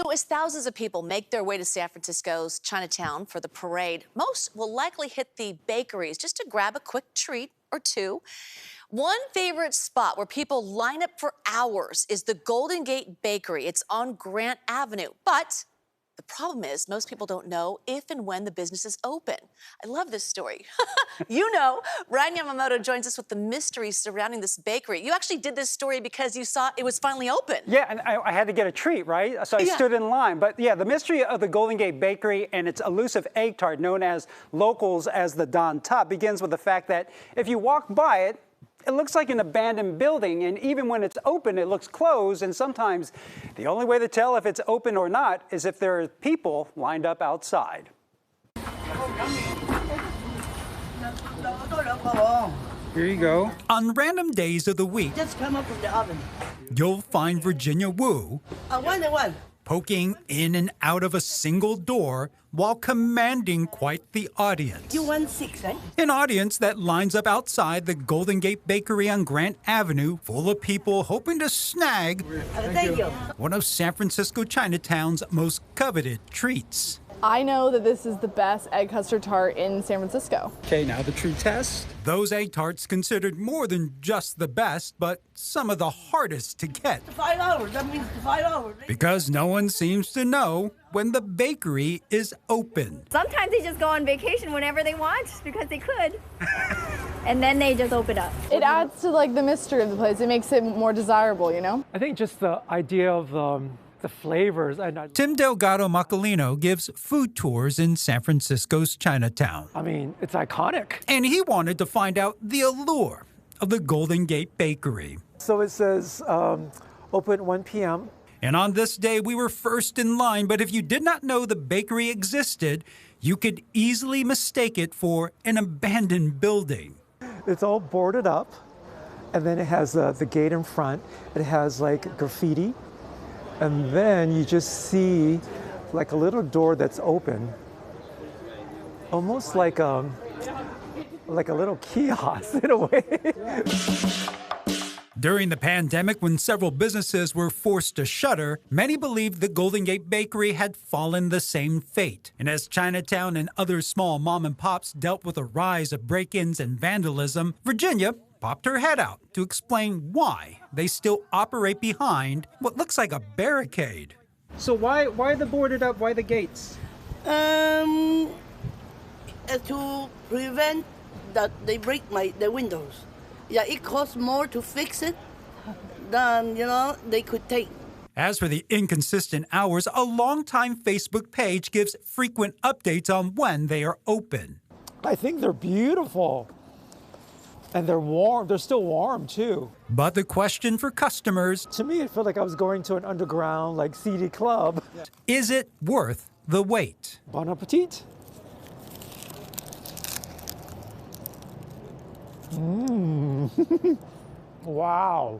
So as thousands of people make their way to San Francisco's Chinatown for the parade, most will likely hit the bakeries just to grab a quick treat or two. One favorite spot where people line up for hours is the Golden Gate Bakery. It's on Grant Avenue, but the problem is most people don't know if and when the business is open. I love this story. You know, Ryan Yamamoto joins us with the mystery surrounding this bakery. You actually did this story because you saw it was finally open. Yeah, and I had to get a treat, right? So I stood in line. But yeah, the mystery of the Golden Gate Bakery and its elusive egg tart, known as locals as the Don Top, begins with the fact that if you walk by it, it looks like an abandoned building, and even when it's open, it looks closed, and sometimes the only way to tell if it's open or not is if there are people lined up outside. Here you go. On random days of the week, Just come up from the oven. you'll find Virginia Wu One. poking in and out of a single door while commanding quite the audience. You want 6, right? An audience that lines up outside the Golden Gate Bakery on Grant Avenue, full of people hoping to snag Thank you. one of San Francisco Chinatown's most coveted treats. I know that this is the best egg custard tart in San Francisco. Okay, now the true test. Those egg tarts considered more than just the best, but some of the hardest to get. 5 hours, that means 5 hours. Because no one seems to know when the bakery is open. Sometimes they just go on vacation whenever they want because they could. And then they just open up. It adds to like the mystery of the place. It makes it more desirable, you know? I think just the idea of the flavors. Tim Delgado Macalino gives food tours in San Francisco's Chinatown. I mean, it's iconic. And he wanted to find out the allure of the Golden Gate Bakery. So it says open at 1 p.m. And on this day, we were first in line, but if you did not know the bakery existed, you could easily mistake it for an abandoned building. It's all boarded up, and then it has the gate in front. It has like graffiti, and then you just see like a little door that's open, almost like a little kiosk in a way. During the pandemic, when several businesses were forced to shutter, many believed the Golden Gate Bakery had fallen the same fate. And as Chinatown and other small mom and pops dealt with a rise of break-ins and vandalism, Virginia popped her head out to explain why they still operate behind what looks like a barricade. So why the boarded up? Why the gates? To prevent that they break the windows. Yeah, it costs more to fix it than, they could take. As for the inconsistent hours, a longtime Facebook page gives frequent updates on when they are open. I think they're beautiful. And they're warm. They're still warm, too. But the question for customers, To me, it felt like I was going to an underground, like, seedy club. is it worth the wait? Bon appetit. Wow.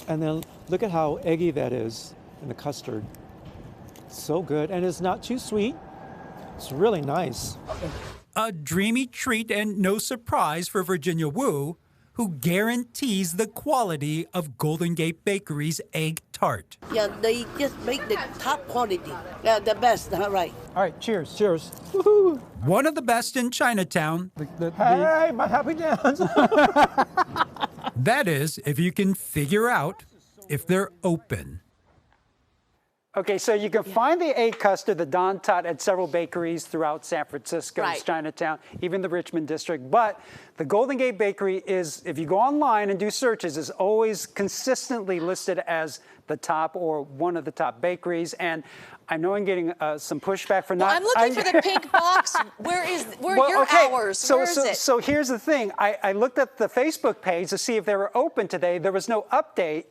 And then look at how eggy that is in the custard. So good. And it's not too sweet. It's really nice. A dreamy treat and no surprise for Virginia Wu, who guarantees the quality of Golden Gate Bakery's egg tart. Yeah, they just make the top quality. Yeah, the best, right? All right, cheers. Cheers. Woohoo. One of the best in Chinatown. Hey, my happy dance. That is, if you can figure out if they're open. Okay, so you can find the egg custard, the Don Tot, at several bakeries throughout San Francisco's Right. Chinatown, even the Richmond district. But the Golden Gate Bakery is, if you go online and do searches, is always consistently listed as the top or one of the top bakeries. And I know I'm getting some pushback for not. I'm looking for the pink box. Where are your hours? So, Where is it? So here's the thing. I looked at the Facebook page to see if they were open today. There was no update.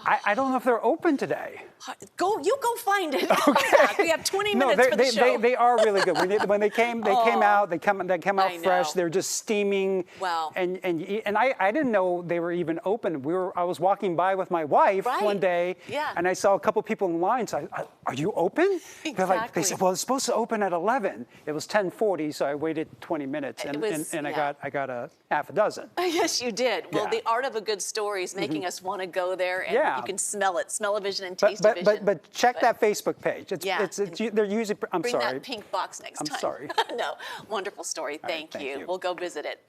I don't know if they're open today. You go find it. Okay. We have 20 minutes for the show. They are really good. When they came out, they come out fresh. They're just steaming. Wow. And I didn't know they were even open. I was walking by with my wife one day, and I saw a couple people in line. So are you open? Exactly. They said, well, it's supposed to open at 11. It was 10:40, so I waited 20 minutes, and I got a half a dozen. Yes, you did. Well, Yeah. the art of a good story is making us want to go there, and you can smell it, smell-o-vision and taste vision. But check that Facebook page. Yeah. They're usually. I'm Bring sorry. that pink box next time. I'm sorry. No, wonderful story. All right, Thank you. We'll go visit it.